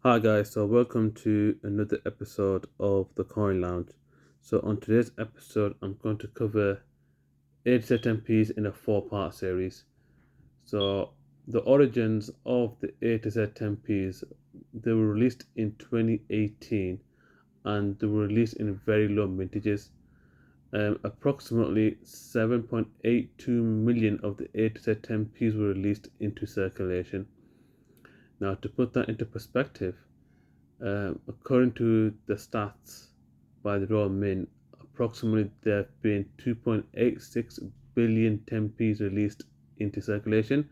Hi guys, so welcome to another episode of the Coin Lounge. So on today's episode, I'm going to cover 8 MPs in a four-part series. So the origins of the A to Z MPs, they were released in 2018 and they were released in very low mintages. Approximately 7.82 million of the A to Z MPs were released into circulation. Now, to put that into perspective, according to the stats by the Royal Mint, approximately there have been 2.86 billion 10p's released into circulation.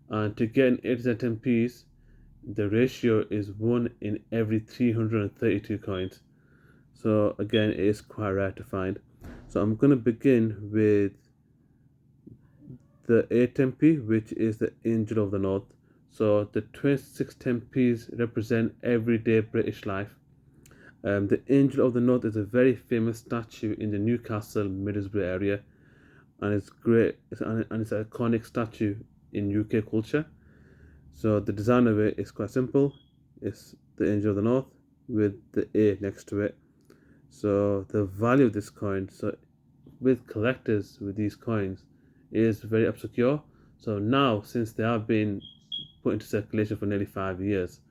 And to get an 80 10p's, the ratio is 1 in every 332 coins. So again, it is quite rare to find. So I'm going to begin with the 810p, which is the Angel of the North. So the 2610p's represent everyday British life. The Angel of the North is a very famous statue in the Newcastle Middlesbrough area, and it's great and it's an iconic statue in UK culture. So the design of it is quite simple. It's the Angel of the North with the A next to it. So the value of this coin, so with collectors with these coins, is very obscure. So now, since they have been put into circulation for nearly 5 years,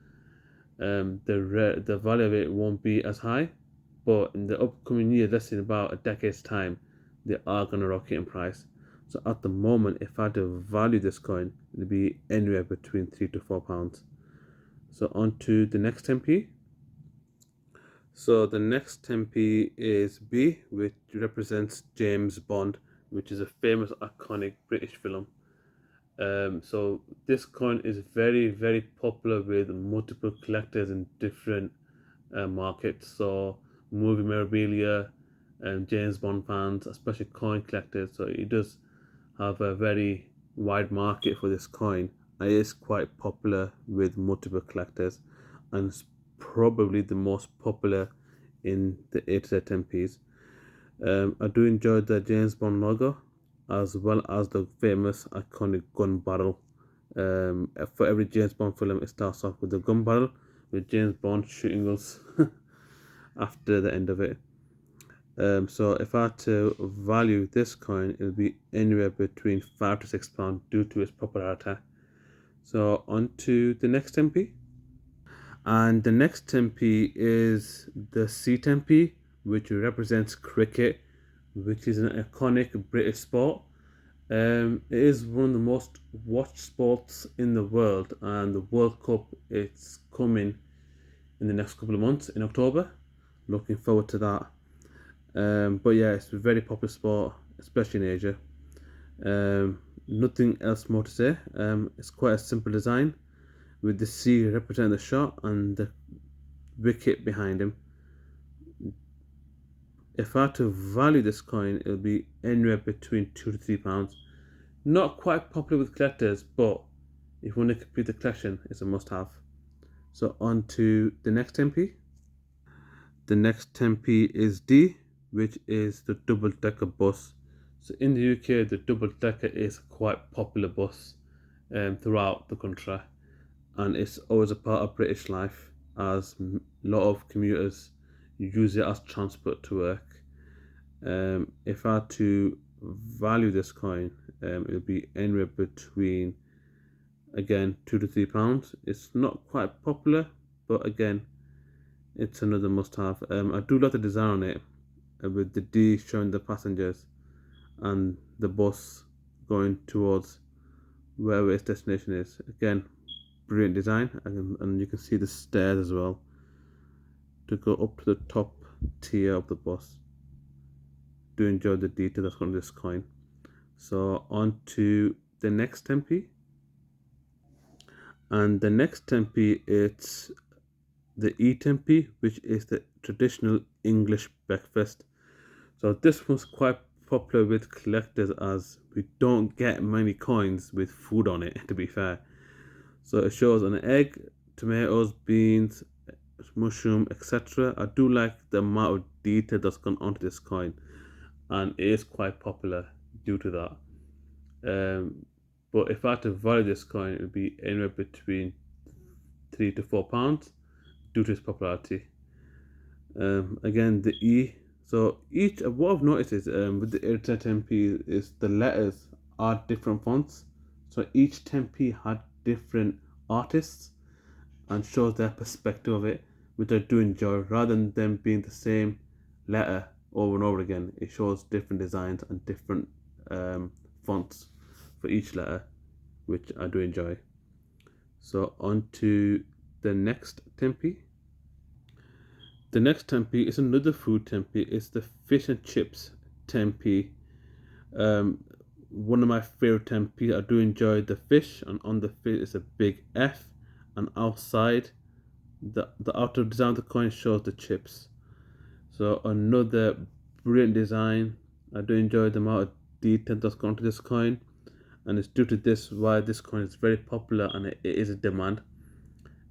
the value of it won't be as high. But in the upcoming year, let's say in about a decade's time, they are going to rocket in price. So at the moment, if I had to value this coin, it'd be anywhere between £3 to £4. So on to the next 10p. So the next 10p is B, which represents James Bond, which is a famous iconic British film. So this coin is very, very popular with multiple collectors in different markets. So movie memorabilia and James Bond fans, especially coin collectors. So it does have a very wide market for this coin. It is quite popular with multiple collectors, and it's probably the most popular in the 8 to 10p's. I do enjoy the James Bond logo as well as the famous iconic gun barrel. For every James Bond film, it starts off with the gun barrel with James Bond shooting us after the end of it. So if I had to value this coin, it would be anywhere between £5 to £6 due to its popularity. So on to the next 10p. And the next 10p is the C10p, which represents cricket, which is an iconic British sport. It is one of the most watched sports in the world, and the World Cup it's coming in the next couple of months in October. Looking forward to that. But yeah, it's a very popular sport, especially in Asia. Nothing else more to say. It's quite a simple design with the C representing the shot and the wicket behind him. If I had to value this coin, it'll be anywhere between £2 to £3. Not quite popular with collectors, but if you want to complete the collection, it's a must-have. So on to the next 10p. The next 10p is D, which is the double-decker bus. So in the UK, the double-decker is a quite popular bus throughout the country, and it's always a part of British life as a lot of commuters use it as transport to work. If I had to value this coin, it would be anywhere between, again, £2 to £3. It's not quite popular, but again, it's another must-have. I do like the design on it, with the D showing the passengers and the bus going towards wherever its destination is. Again, brilliant design, and you can see the stairs as well to go up to the top tier of the bus. Do enjoy the detail that's on this coin. So on to the next 10p. And the next 10p, it's the E10p, which is the traditional English breakfast. So this one's quite popular with collectors as we don't get many coins with food on it, to be fair. So it shows an egg, tomatoes, beans, mushroom, etc. I do like the amount of detail that's gone onto this coin, and it is quite popular due to that. But if I had to value this coin, it would be anywhere between £3 to £4. due to its popularity. Again, the E. So each what I've noticed is with the Irta 10p is the letters are different fonts. So each 10p had different artists and shows their perspective of it, which I do enjoy. Rather than them being the same letter over and over again, it shows different designs and different fonts for each letter, which I do enjoy. So on to the next 10p. The next 10p is another food 10p. It's the fish and chips 10p. One of my favorite 10p. I do enjoy the fish, and on the fish is a big F, and outside the outer design of the coin shows the chips. So another brilliant design. I do enjoy the amount of detail that's gone to this coin, and it's due to this why this coin is very popular and it is a demand.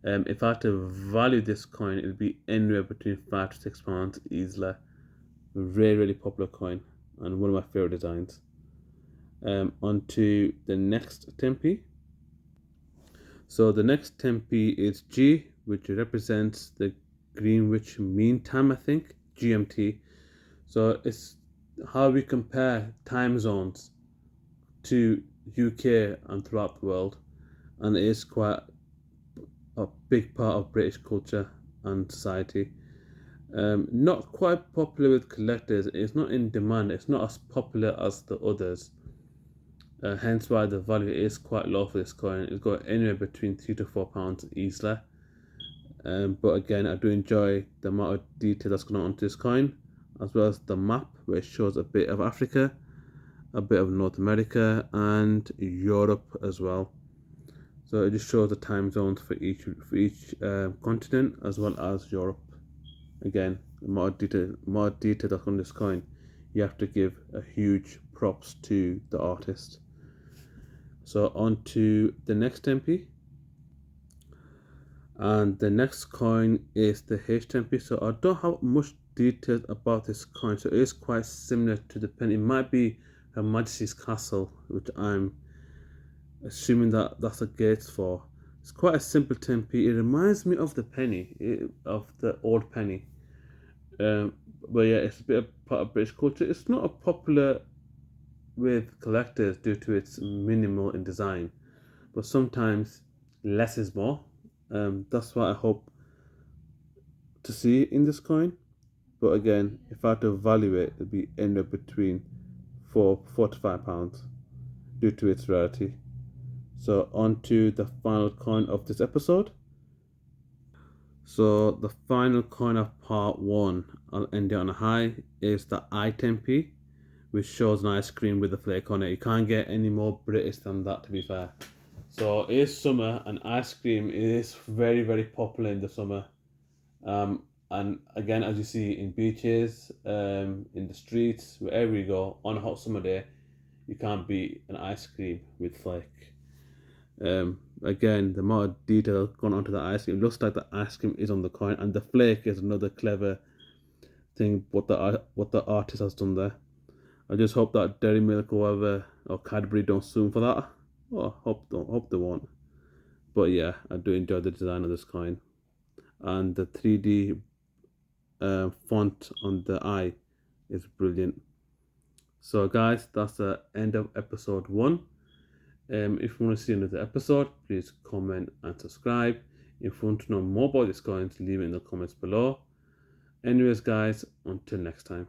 If I had to value this coin, it would be anywhere between £5 to £6 easily. Really popular coin and one of my favorite designs. On to the next 10p. So the next 10p is G, which represents the Greenwich Mean Time, I think, GMT. So it's how we compare time zones to UK and throughout the world, and it is quite a big part of British culture and society. Not quite popular with collectors. It's not in demand. It's not as popular as the others. Hence why the value is quite low for this coin. It's got anywhere between £3 to £4 easily. But again, I do enjoy the amount of detail that's gone on to this coin, as well as the map, which shows a bit of Africa, a bit of North America, and Europe as well. So it just shows the time zones for each continent, as well as Europe. Again, more detail that's on this coin. You have to give a huge props to the artist. So on to the next 10p. And the next coin is the H10p. So I don't have much details about this coin. So it is quite similar to the penny. It might be Her Majesty's Castle, which I'm assuming that's a Gates for. It's quite a simple 10p. It reminds me of the penny, of the old penny. But yeah, it's a bit of part of British culture. It's not a popular with collectors due to its minimal in design, but sometimes less is more. That's what I hope to see in this coin. But again, if I had to value it, it'd be end up between £4 to £5 due to its rarity. So on to the final coin of this episode. So the final coin of part 1, I'll end it on a high, is the I10p, which shows an ice cream with a flake on it. You can't get any more British than that, to be fair. So it is summer, and ice cream is very popular in the summer. And again, as you see in beaches, in the streets, wherever you go, on a hot summer day, you can't beat an ice cream with flake. Again, the amount of detail gone onto the ice cream, it looks like the ice cream is on the coin, and the flake is another clever thing what the artist has done there. I just hope that Dairy Milk or whatever, or Cadbury don't sue for that. Oh, hope they won't. But yeah, I do enjoy the design of this coin, and the 3D font on the eye is brilliant. So guys, that's the end of episode 1. If you want to see another episode, please comment and subscribe. If you want to know more about this coin, leave it in the comments below. Anyways guys, until next time.